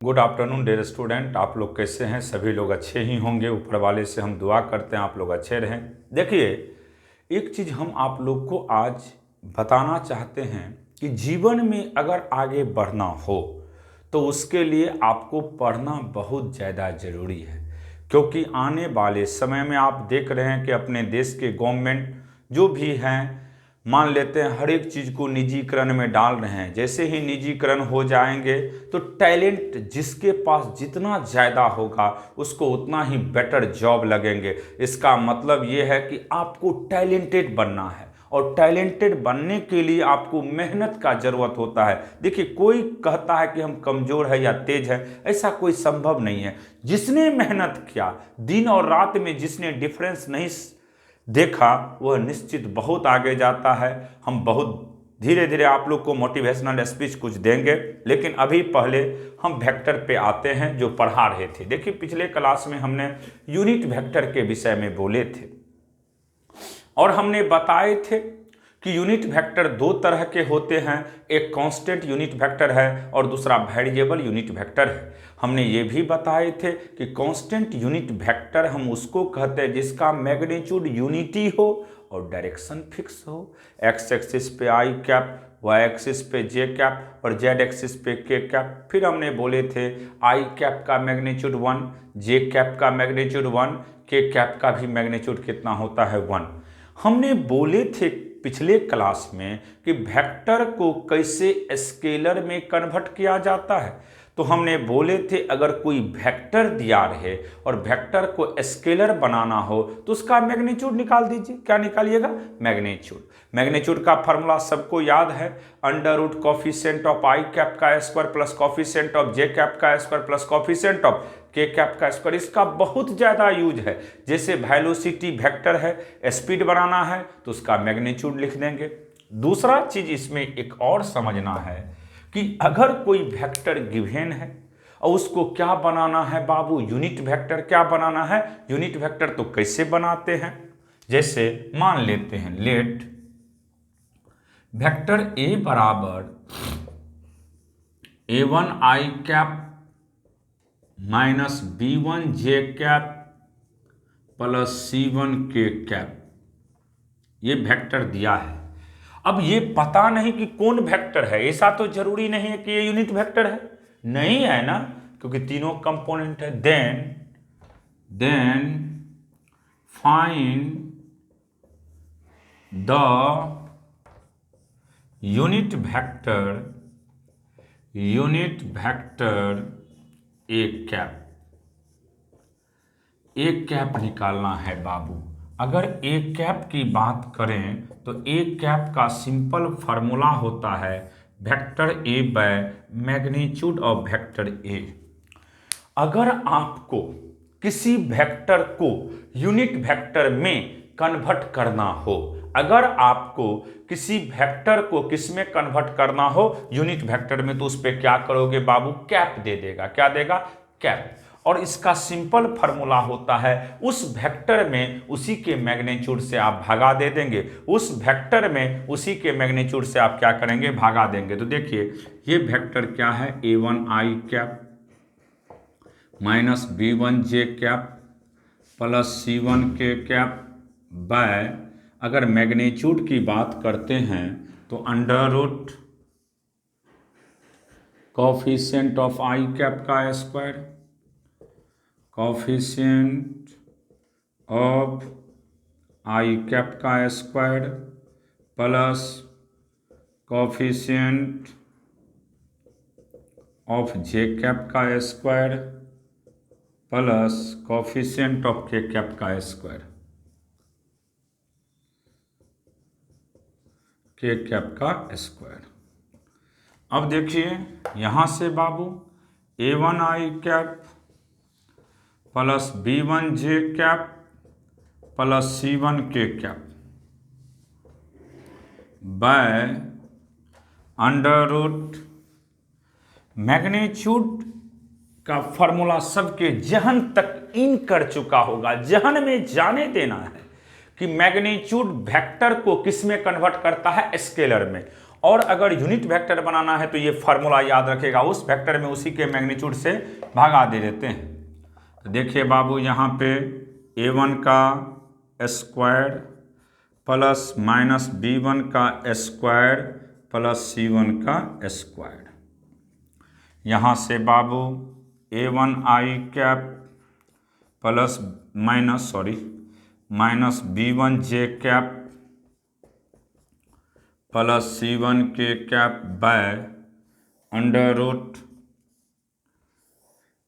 Good afternoon dear student. आप लोग कैसे हैं? सभी लोग अच्छे ही होंगे। ऊपर वाले से हम दुआ करते हैं आप लोग अच्छे रहें। देखिए, एक चीज़ हम आप लोग को आज बताना चाहते हैं कि जीवन में अगर आगे बढ़ना हो तो उसके लिए आपको पढ़ना बहुत ज़्यादा ज़रूरी है, क्योंकि आने वाले समय में आप देख रहे हैं कि अपने देश के गवर्नमेंट जो भी हैं, मान लेते हैं हर एक चीज़ को निजीकरण में डाल रहे हैं। जैसे ही निजीकरण हो जाएंगे तो टैलेंट जिसके पास जितना ज़्यादा होगा उसको उतना ही बेटर जॉब लगेंगे। इसका मतलब ये है कि आपको टैलेंटेड बनना है, और टैलेंटेड बनने के लिए आपको मेहनत का ज़रूरत होता है। देखिए, कोई कहता है कि हम कमज़ोर है या तेज है, ऐसा कोई संभव नहीं है। जिसने मेहनत किया, दिन और रात में जिसने डिफरेंस नहीं देखा, वह निश्चित बहुत आगे जाता है। हम बहुत धीरे धीरे आप लोग को मोटिवेशनल स्पीच कुछ देंगे, लेकिन अभी पहले हम वेक्टर पे आते हैं जो पढ़ा रहे थे। देखिए, पिछले क्लास में हमने यूनिट वेक्टर के विषय में बोले थे और हमने बताए थे कि यूनिट वेक्टर दो तरह के होते हैं। एक कांस्टेंट यूनिट वेक्टर है और दूसरा वेरिएबल यूनिट वेक्टर है। हमने ये भी बताए थे कि कांस्टेंट यूनिट वेक्टर हम उसको कहते हैं जिसका मैग्नीट्यूड यूनिटी हो और डायरेक्शन फिक्स हो। एक्स एक्सिस पे आई कैप, वाई एक्सिस पे जे कैप और जेड एक्सिस पे के कैप। फिर हमने बोले थे आई कैप का मैग्नीट्यूड 1, जे कैप का मैग्नीट्यूड 1, के कैप का भी मैग्नीट्यूड कितना होता है 1। हमने बोले थे पिछले क्लास में कि वेक्टर को कैसे स्केलर में कन्वर्ट किया जाता है। तो हमने बोले थे अगर कोई वेक्टर दिया रहे और वेक्टर को स्केलर बनाना हो तो उसका मैग्नीट्यूड निकाल दीजिए। क्या निकालिएगा? मैग्नीट्यूड। मैग्नीट्यूड का फॉर्मूला सबको याद है, under root coefficient of I cap का square plus coefficient of J cap का स्क्वायर प्लस कॉफिशिएंट ऑफ के कैप का स्क्वायर। इसका बहुत ज़्यादा यूज है। जैसे वेलोसिटी वेक्टर है, स्पीड बनाना है तो उसका मैग्नीट्यूड लिख देंगे। दूसरा चीज इसमें एक और समझना है कि अगर कोई वेक्टर गिवन है और उसको क्या बनाना है बाबू, यूनिट वेक्टर क्या बनाना है। यूनिट वेक्टर तो कैसे बनाते हैं, जैसे मान लेते हैं लेट वेक्टर ए बराबर a1 I cap minus b1 J cap plus c1 K cap, ये वेक्टर दिया है। अब ये पता नहीं कि कौन वेक्टर है, ऐसा तो जरूरी नहीं है कि ये यूनिट वेक्टर है, नहीं है ना, क्योंकि तीनों कंपोनेंट है। Then find the unit vector A cap. A cap निकालना है बाबू। अगर ए कैप की बात करें तो ए कैप का सिंपल फार्मूला होता है vector A by magnitude of vector A. अगर आपको किसी वेक्टर को यूनिट वेक्टर में कन्वर्ट करना हो, अगर आपको किसी वेक्टर को किस में कन्वर्ट करना हो, यूनिट वेक्टर में, तो उस पर क्या करोगे बाबू? कैप दे देगा। क्या देगा? कैप। और इसका सिंपल फार्मूला होता है उस वेक्टर में उसी के मैग्नीट्यूड से आप भागा दे देंगे। उस वेक्टर में उसी के मैग्नीट्यूड से आप क्या करेंगे? भागा देंगे। तो देखिए, ये वेक्टर क्या है? a1 I cap minus b1 J cap plus c1 K cap bye, अगर मैग्नीट्यूड की बात करते हैं तो under root coefficient of I cap का square, coefficient of I cap का square plus coefficient of J cap का स्क्वायर प्लस कोफिशिएंट ऑफ के कैप का स्क्वायर, के कैप का स्क्वायर। अब देखिए यहाँ से बाबू a1 I cap plus b1 J cap plus c1 K cap by under root magnitude का फॉर्मूला सबके जहन तक इन कर चुका होगा, जहन में जाने देना है कि मैग्नीट्यूड वेक्टर को किस में कन्वर्ट करता है? स्केलर में। और अगर यूनिट वेक्टर बनाना है तो ये फार्मूला याद रखेगा, उस वेक्टर में उसी के मैग्नीट्यूड से भागा दे देते हैं। तो देखिए बाबू, यहाँ पे a1 का स्क्वायर प्लस माइनस b1 का स्क्वायर प्लस c1 का स्क्वायर। यहाँ से बाबू a1i cap plus minus b1j cap plus c1 K cap by under root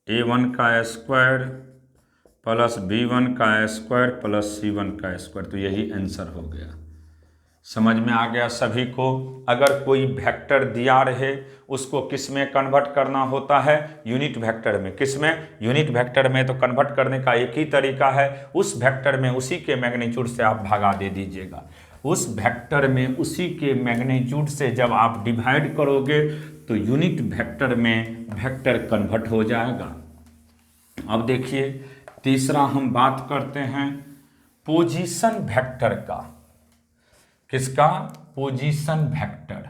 a1 का स्क्वायर प्लस b1 का स्क्वायर प्लस c1 का स्क्वायर। तो यही आंसर हो गया। समझ में आ गया सभी को? अगर कोई वेक्टर दिया रहे उसको किस में कन्वर्ट करना होता है? यूनिट वेक्टर में। किस में? यूनिट वेक्टर में। तो कन्वर्ट करने का एक ही तरीका है, उस वेक्टर में उसी के मैग्नीट्यूड से आप भागा दे दीजिएगा। उस वेक्टर में उसी के मैग्नीट्यूड से जब आप डिवाइड करोगे तो यूनिट वेक्टर में वेक्टर कन्वर्ट हो जाएगा। अब देखिए तीसरा हम बात करते हैं पोजीशन वेक्टर का। किसका? Position vector.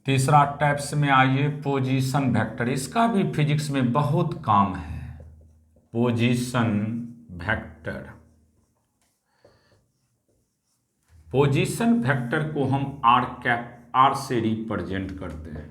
तीसरा टाइप्स में आइए पोजीशन वेक्टर। इसका भी फिजिक्स में बहुत काम है। Position vector. पोजीशन वेक्टर को हम आर से रिप्रेजेंट करते हैं।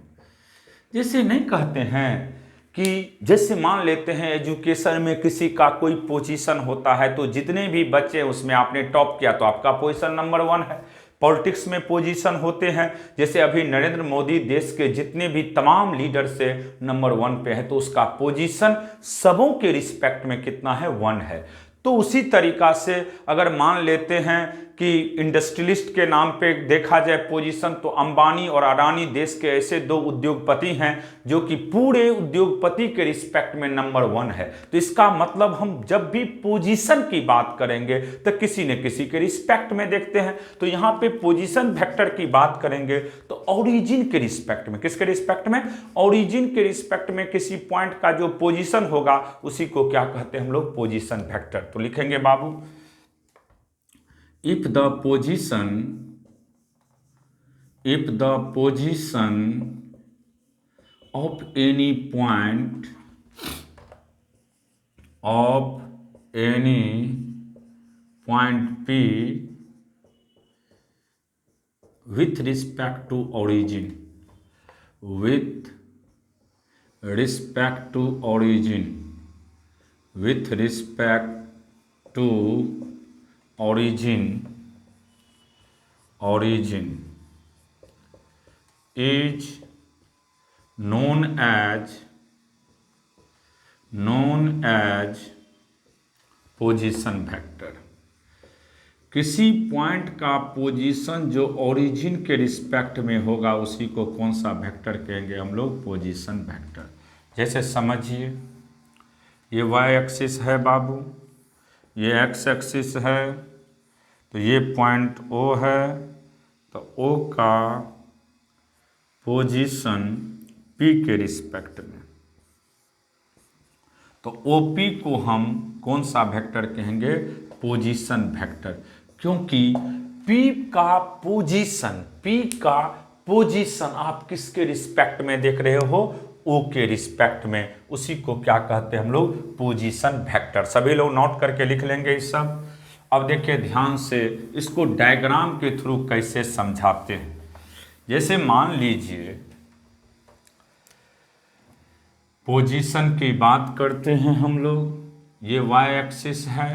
जैसे नहीं कहते हैं कि जैसे मान लेते हैं एजुकेशन में किसी का कोई पोजीशन होता है तो जितने भी बच्चे उसमें आपने टॉप किया तो आपका पोजीशन नंबर 1 है। पॉलिटिक्स में पोजीशन होते हैं, जैसे अभी नरेंद्र मोदी देश के जितने भी तमाम लीडर से नंबर 1 पे है तो उसका पोजीशन सबों के रिस्पेक्ट में कितना है? 1 है। तो उसी तरीका से अगर मान लेते हैं कि इंडस्ट्रियलिस्ट के नाम पे देखा जाए पोजीशन, तो अंबानी और अडानी देश के ऐसे 2 उद्योगपति हैं जो कि पूरे उद्योगपति के रिस्पेक्ट में नंबर 1 है। तो इसका मतलब हम जब भी पोजीशन की बात करेंगे तो किसी न किसी के रिस्पेक्ट में देखते हैं। तो यहाँ पे पोजीशन वेक्टर की बात करेंगे तो ओरिजिन के रिस्पेक्ट में। किसके रिस्पेक्ट में? ओरिजिन के रिस्पेक्ट में किसी पॉइंट का जो पोजीशन होगा उसी को क्या कहते हैं हम लोग? Position vector. तो लिखेंगे बाबू, if the position of any point P with respect to origin origin is known as position vector. किसी पॉइंट का पोजीशन जो ओरिजिन के रिस्पेक्ट में होगा उसी को कौन सा वेक्टर कहेंगे हम लोग? Position vector. जैसे समझिए, ये वाई एक्सिस है बाबू, ये एक्स एक्सिस है, तो ये पॉइंट O है, तो O का पोजीशन P के रिस्पेक्ट में, तो OP को हम कौन सा वेक्टर कहेंगे? Position vector. क्योंकि P का पोजीशन आप किसके रिस्पेक्ट में देख रहे हो? O के रिस्पेक्ट में। उसी को क्या कहते हैं हम लोग? Position vector. सभी लोग नोट करके लिख लेंगे इस सब। अब देखिए ध्यान से, इसको डायग्राम के थ्रू कैसे समझाते हैं। जैसे मान लीजिए पोजीशन की बात करते हैं हम लोग, ये वाई एक्सिस है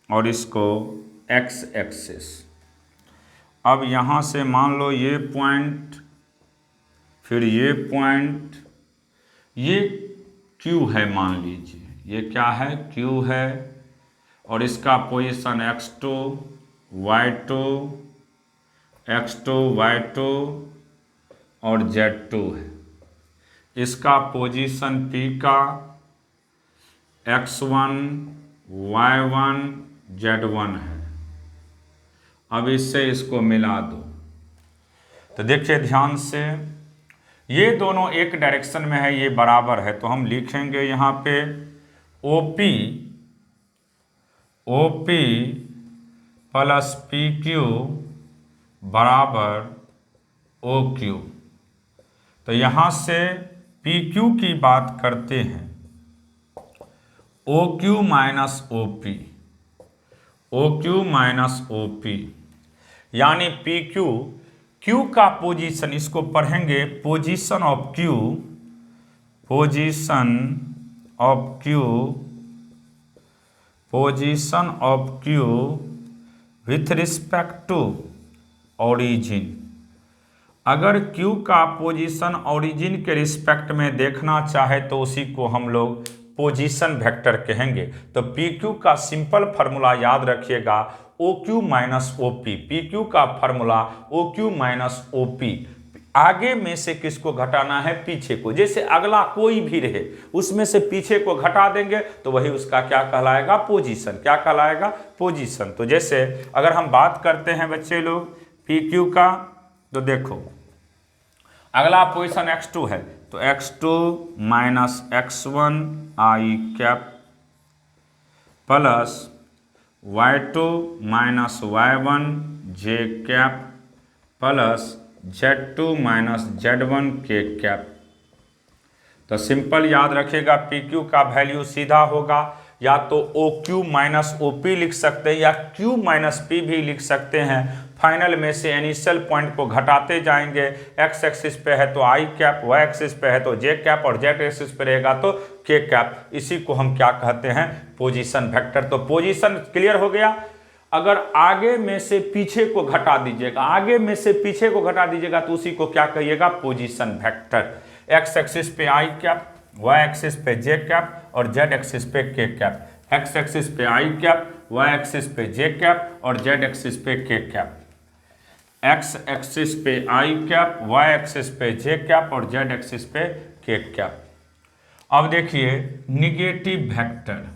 और इसको एक्स एक्सिस। अब यहाँ से मान लो ये पॉइंट, फिर ये पॉइंट, ये Q है मान लीजिए, ये क्या है? Q है, और इसका पोजीशन x2 y2 y2 और z2 है। इसका पोजीशन P का x1 y1 z1 है। अब इससे इसको मिला दो, तो देखिए ध्यान से, ये दोनों एक डायरेक्शन में है, ये बराबर है, तो हम लिखेंगे यहाँ पे OP प्लस PQ बराबर ओ क्यू। तो यहाँ से पी क्यू की बात करते हैं, O Q minus O P, O Q minus O P, यानी पी क्यू, क्यू का पोजीशन, इसको पढ़ेंगे position of Q, position of Q, position of Q with respect to origin. अगर Q का पोजीशन ओरिजिन के रिस्पेक्ट में देखना चाहे तो उसी को हम लोग पोजीशन वेक्टर कहेंगे। तो PQ का सिंपल फार्मूला याद रखिएगा, OQ माइनस OP। PQ का फार्मूला OQ माइनस OP। आगे में से किसको घटाना है? पीछे को। जैसे अगला कोई भी रहे उसमें से पीछे को घटा देंगे तो वही उसका क्या कहलाएगा? पोजीशन। क्या कहलाएगा? पोजीशन। तो जैसे अगर हम बात करते हैं बच्चे लोग PQ का, तो देखो अगला पोजीशन x2 है, तो x2 minus x1 i cap plus y2 minus y1 j cap plus z2 minus z1 k cap. तो सिंपल याद रखिएगा, PQ का वैल्यू सीधा होगा, या तो OQ माइनस OP लिख सकते हैं या Q माइनस P भी लिख सकते हैं। फाइनल में से इनिशियल पॉइंट को घटाते जाएंगे। x एक्सिस पे है तो I कैप, y एक्सिस पे है तो J कैप और Z एक्सिस पे रहेगा तो K कैप। इसी को हम क्या कहते हैं? Position vector. तो पोजीशन क्लियर हो गया। अगर आगे में से पीछे को घटा दीजिएगा, आगे में से पीछे को घटा दीजिएगा तो उसी को क्या कहिएगा? Position vector. x एक्सिस पे I कैप, y एक्सिस पे J कैप और Z एक्सिस पे K कैप। x एक्सिस पे I कैप, y एक्सिस पे J कैप और Z एक्सिस पे K कैप। x एक्सिस पे I कैप, y एक्सिस पे J कैप और Z एक्सिस पे K कैप। अब देखिए negative vector,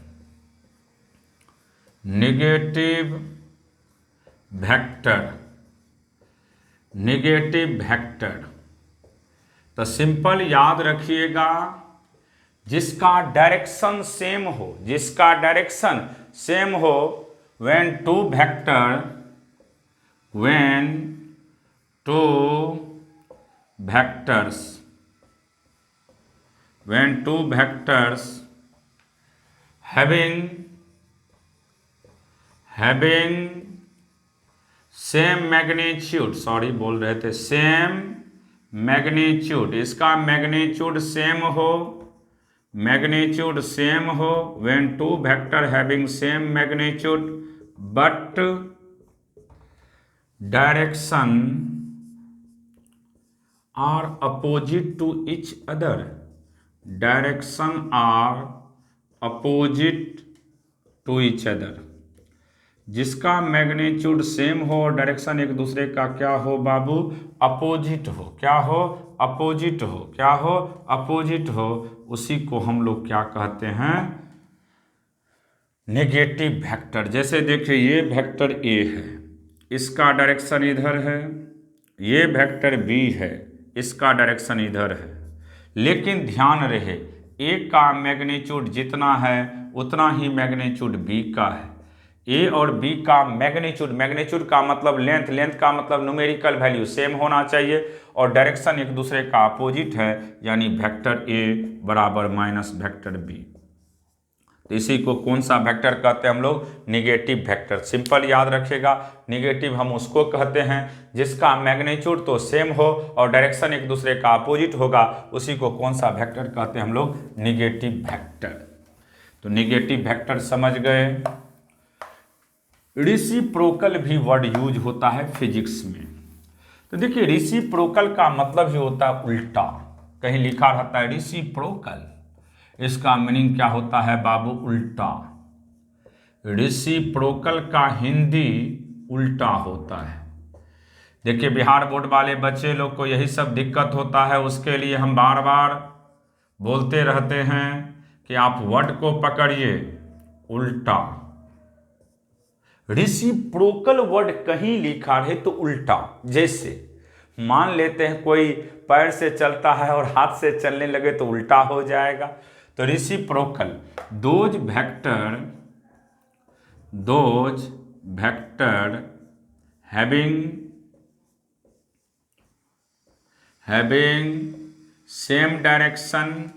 negative vector, negative vector. तो सिंपल याद रखिएगा, जिसका डायरेक्शन सेम हो, जिसका डायरेक्शन सेम हो, when two vectors having same magnitude, sorry बोल रहे थे सेम मैग्नीट्यूड, इसका मैग्नीट्यूड सेम हो, मैग्नीट्यूड सेम हो, when two vector having same magnitude but direction are opposite to each other, direction are opposite to each other। जिसका magnitude same हो और direction एक दूसरे का क्या हो बाबू? अपोजिट हो। क्या हो? अपोजिट हो। क्या हो? अपोजिट हो। उसी को हम लोग क्या कहते हैं? Negative vector. जैसे देखिए ये वेक्टर A है, इसका डायरेक्शन इधर है, ये वेक्टर B है, इसका डायरेक्शन इधर है, लेकिन ध्यान रहे A का मैग्नीट्यूड जितना है उतना ही मैग्नीट्यूड B का है। A और B का मैग्नीट्यूड, मैग्नीट्यूड का मतलब लेंथ, लेंथ का मतलब न्यूमेरिकल वैल्यू सेम होना चाहिए, और डायरेक्शन एक दूसरे का अपोजिट है, यानी वेक्टर A बराबर माइनस वेक्टर B। तो इसी को कौन सा वेक्टर कहते हैं हम लोग? Negative vector. सिंपल याद रखिएगा, निगेटिव हम उसको कहते हैं जिसका मैग्नीट्यूड तो सेम हो और डायरेक्शन एक दूसरे का अपोजिट होगा, उसी को कौन सा वेक्टर कहते हैं हम लोग? Negative vector. तो निगेटिव वेक्टर समझ गए। रेसिप्रोकल भी वर्ड यूज होता है फिजिक्स में। तो देखिए रेसिप्रोकल का मतलब ही होता है उल्टा। कहीं लिखा रहता है रेसिप्रोकल, इसका मीनिंग क्या होता है बाबू? उल्टा। रेसिप्रोकल का हिंदी उल्टा होता है। देखिए बिहार बोर्ड वाले बच्चे लोग को यही सब दिक्कत होता है, उसके लिए हम बार बार बोलते रहते हैं कि आप वर्ड को पकड़िए उल्टा। रेसिप्रोकल वर्ड कहीं लिखा रहे तो उल्टा। जैसे मान लेते हैं कोई पैर से चलता है और हाथ से चलने लगे तो उल्टा हो जाएगा। तो reciprocal, those vector having having same direction,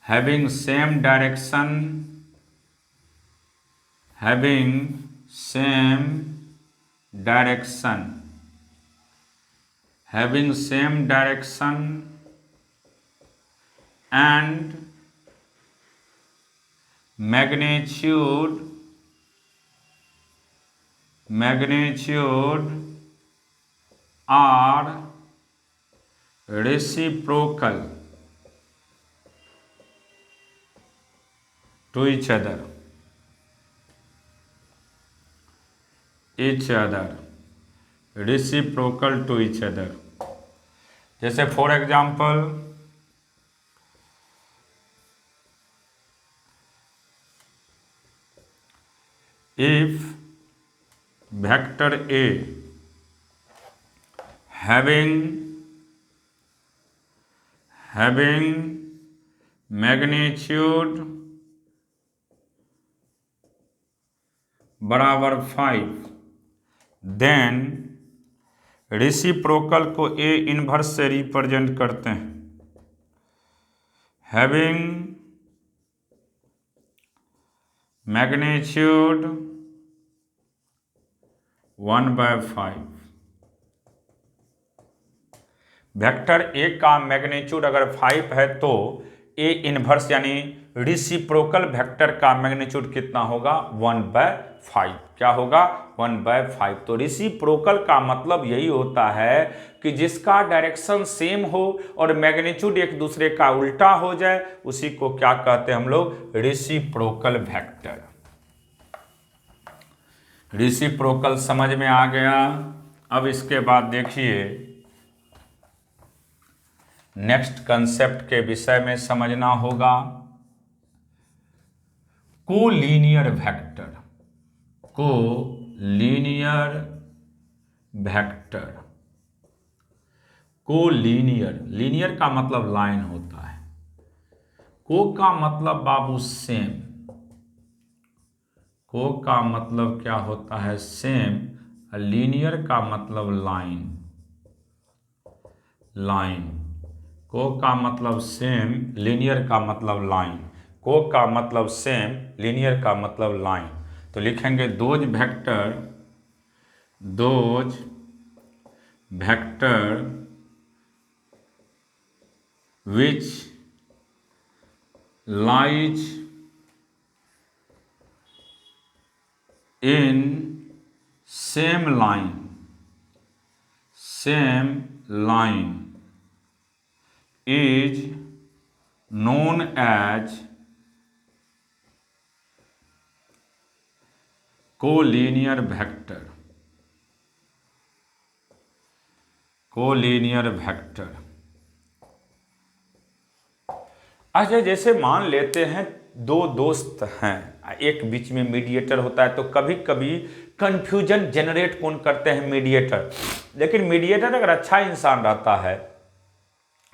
having same direction, having same direction, having same direction and magnitude are reciprocal to each other, reciprocal to each other। जैसे for example if vector A having magnitude बराबर 5, then reciprocal को A inverse से represent करते हैं। Having magnitude 1/5, vector A का magnitude अगर 5 है तो ए इनवर्स यानी रिसिप्रोकल वेक्टर का मैग्नीट्यूड कितना होगा 1/5। क्या होगा 1/5। तो रिसिप्रोकल का मतलब यही होता है कि जिसका डायरेक्शन सेम हो और मैग्नीट्यूड एक दूसरे का उल्टा हो जाए उसी को क्या कहते हैं हम लोग रिसिप्रोकल वेक्टर। रिसिप्रोकल समझ में आ गया। अब इसके बाद देखिए नेक्स्ट कंसेप्ट के विषय में समझना होगा कोलिनियर वेक्टर। लीनियर का मतलब लाइन होता है, को का मतलब बाबू सेम, को का मतलब क्या होता है सेम, लीनियर का मतलब लाइन, को का मतलब सेम, लीनियर का मतलब लाइन, को का मतलब सेम, लीनियर का मतलब लाइन। तो लिखेंगे those vector which lies in same line is known as collinear vector. अच्छा जैसे मान लेते हैं दो दोस्त हैं, एक बीच में मीडिएटर होता है, तो कभी कभी कंफ्यूजन जनरेट कौन करते हैं मीडिएटर। लेकिन मीडिएटर अगर अच्छा इंसान रहता है,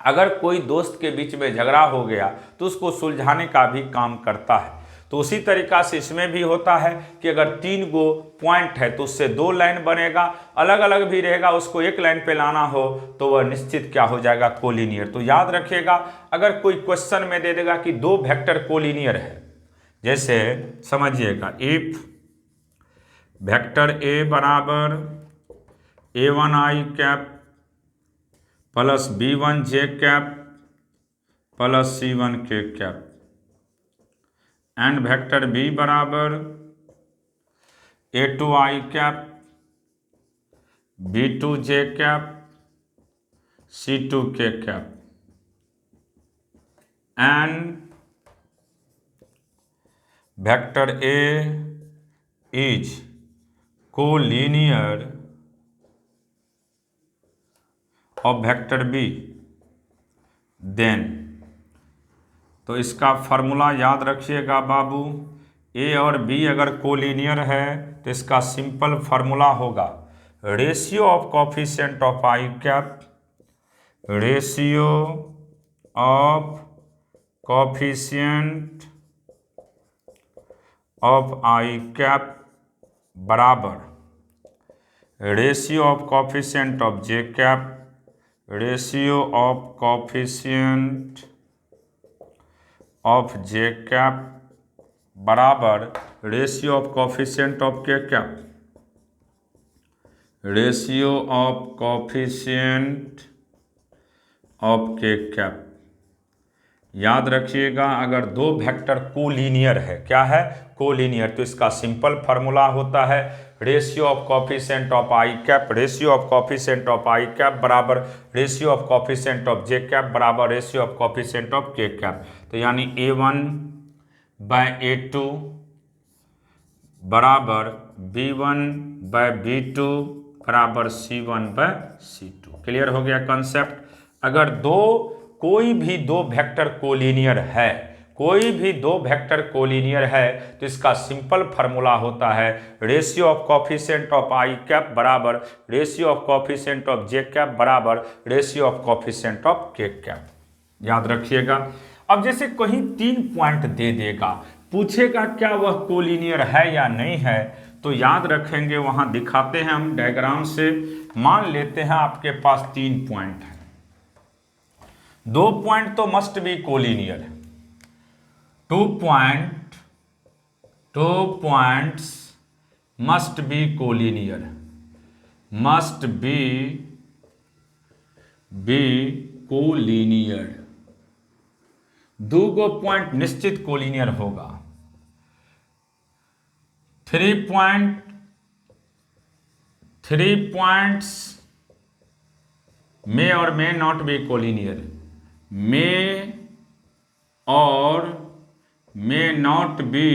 अगर कोई दोस्त के बीच में झगड़ा हो गया तो उसको सुलझाने का भी काम करता है। तो उसी तरीका से इसमें भी होता है कि अगर 3 गो पॉइंट है तो उससे 2 लाइन बनेगा, अलग अलग भी रहेगा, उसको एक लाइन पे लाना हो तो वह निश्चित क्या हो जाएगा कोलिनियर। तो याद रखिएगा अगर कोई क्वेश्चन में दे देगा कि 2 वेक्टर कोलिनियर है, जैसे समझिएगा इफ वेक्टर ए बराबर a1i cap plus b1j cap plus c1k cap and vector b बराबर a2i cap b2j cap c2k cap and vector a is collinear of vector B, then तो इसका formula याद रखिएगा बाबू, ए और बी अगर collinear है तो इसका सिंपल फार्मूला होगा ratio of coefficient of I cap, ratio of coefficient of I cap बराबर ratio of coefficient of J cap, ratio of coefficient of J cap बराबर रेशियो ऑफ कोफिशिएंट ऑफ के cap, ratio of coefficient of के cap. याद रखिएगा, अगर दो vector collinear है, क्या है, कोलिनियर, तो इसका सिंपल फार्मूला होता है ratio of coefficient of I cap, ratio of coefficient of I cap बराबर ratio of coefficient of J cap बराबर रेशियो ऑफ कोफिशिएंट ऑफ के कैप। तो यानी A1/A2 बराबर B1/B2 बराबर C1/C2। क्लियर हो गया कंसेप्ट। अगर कोई भी दो वेक्टर कोलिनियर है, कोई भी दो वेक्टर कोलिनियर है, तो इसका सिंपल फार्मूला होता है ratio of coefficient of I cap बराबर ratio of coefficient of J cap बराबर रेशियो ऑफ कोफिशिएंट ऑफ के कैप। याद रखिएगा। अब जैसे कहीं 3 पॉइंट दे देगा, पूछेगा क्या वह कोलिनियर है या नहीं है, तो याद रखेंगे, वहां दिखाते हैं हम डायग्राम से। मान लेते हैं आपके पास 3 पॉइंट है, 2 पॉइंट तो मस्ट बी कोलिनियर है, 2 points must be collinear, must be collinear. 2 point निश्चित कोलिनियर होगा। 3 पॉइंट्स मे और मे नॉट बी कोलिनियर, मे और मे नॉट बी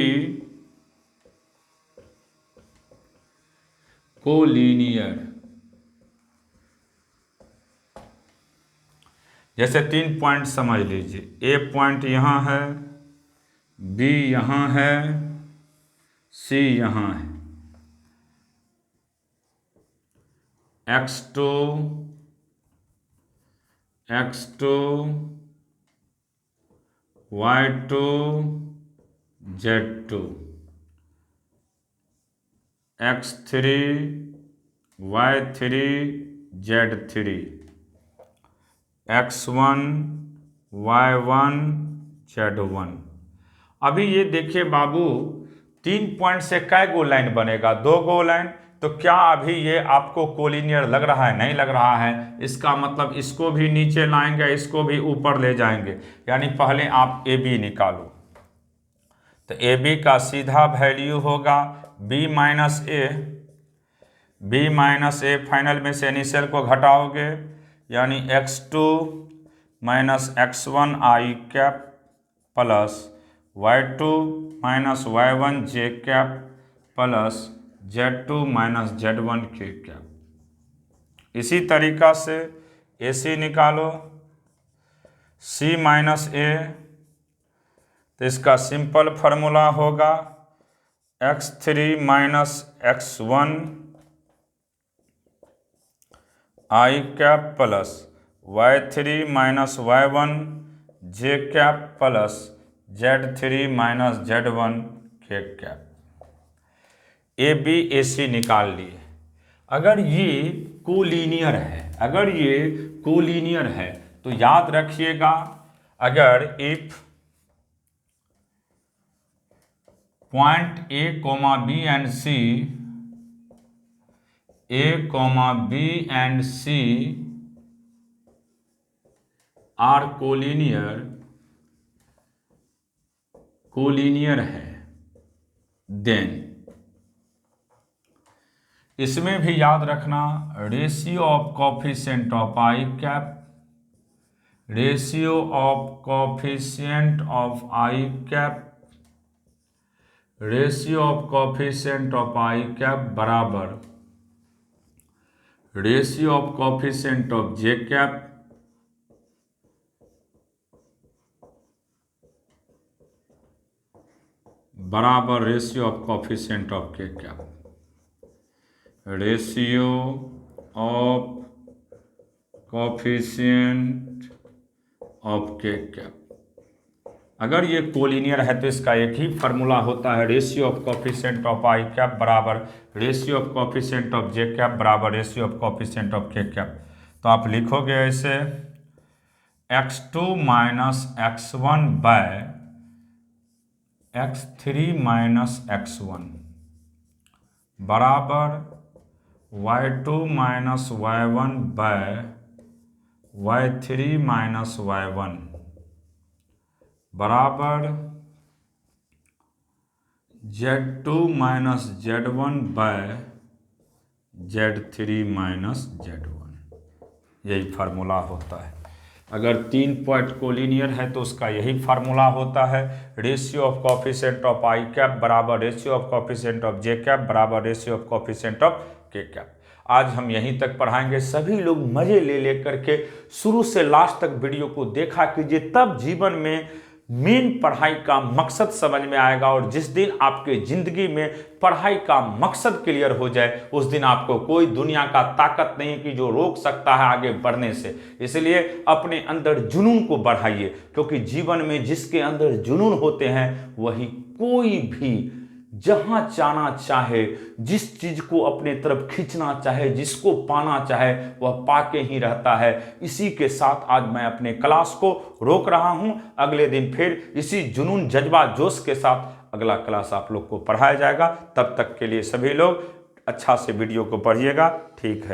कोलिनियर। जैसे 3 पॉइंट समझ लीजिए, ए पॉइंट यहाँ है, बी यहाँ है, सी यहाँ है। x2 y2 z2, x3 y3 z3, x1 y1 z1। अभी ये देखिए बाबू, 3 पॉइंट से कै गो लाइन बनेगा, 2 गो लाइन। तो क्या अभी ये आपको कोलिनियर लग रहा है? नहीं लग रहा है। इसका मतलब इसको भी नीचे लाएंगे, इसको भी ऊपर ले जाएंगे। यानी पहले आप ए बी निकालो, तो ए बी का सीधा वैल्यू होगा बी माइनस ए, फाइनल में से इनिशियल को घटाओगे, यानी x2 minus x1 i cap plus y2 minus y1 j cap plus z2 minus z1 k cap. इसी तरीका से AC निकालो, C माइनस A, तो इसका सिंपल फार्मूला होगा x3 minus x1 i cap plus y3 minus y1 j cap plus z3 minus z1 k cap. A B ए सी निकाल लिए। अगर ये कोलिनियर है, तो याद रखिएगा, अगर if point A, B and C are collinear है, देन इसमें भी याद रखना ratio of coefficient of I cap, ratio of coefficient of I cap, ratio of coefficient of I cap बराबर ratio of coefficient of J cap बराबर ratio of coefficient of के cap. Ratio of coefficient of के cap अगर ये collinear है तो इसका एक ही फार्मूला होता है, ratio of coefficient of I cap बराबर ratio of coefficient of J cap बराबर रेशियो ऑफ कोफिशिएंट ऑफ के कैप। तो आप लिखोगे ऐसे x2 minus x1 bye x3 minus x1 बराबर y2 minus y1 bye y3 minus y1 बराबर Z2 minus Z1 bye Z3 minus Z1। यही formula होता है। अगर 3 पॉइंट कोलिनियर है तो उसका यही फार्मूला होता है, ratio of coefficient of I cap बराबर ratio of coefficient of J cap बराबर रेशियो ऑफ कोफिशिएंट ऑफ के कैप। आज हम यहीं तक पढ़ाएंगे। सभी लोग मजे ले लेकर के शुरू से लास्ट तक वीडियो को देखा कीजिए, तब जीवन में मेन पढ़ाई का मकसद समझ में आएगा। और जिस दिन आपके ज़िंदगी में पढ़ाई का मकसद क्लियर हो जाए, उस दिन आपको कोई दुनिया का ताकत नहीं कि जो रोक सकता है आगे बढ़ने से। इसलिए अपने अंदर जुनून को बढ़ाइए, क्योंकि जीवन में जिसके अंदर जुनून होते हैं वही कोई भी जहां जाना चाहे, जिस चीज को अपने तरफ खींचना चाहे, जिसको पाना चाहे, वह पाके ही रहता है। इसी के साथ आज मैं अपने क्लास को रोक रहा हूं। अगले दिन फिर इसी जुनून जज्बा जोश के साथ अगला क्लास आप लोग को पढ़ाया जाएगा। तब तक के लिए सभी लोग अच्छा से वीडियो को पढ़िएगा। ठीक है।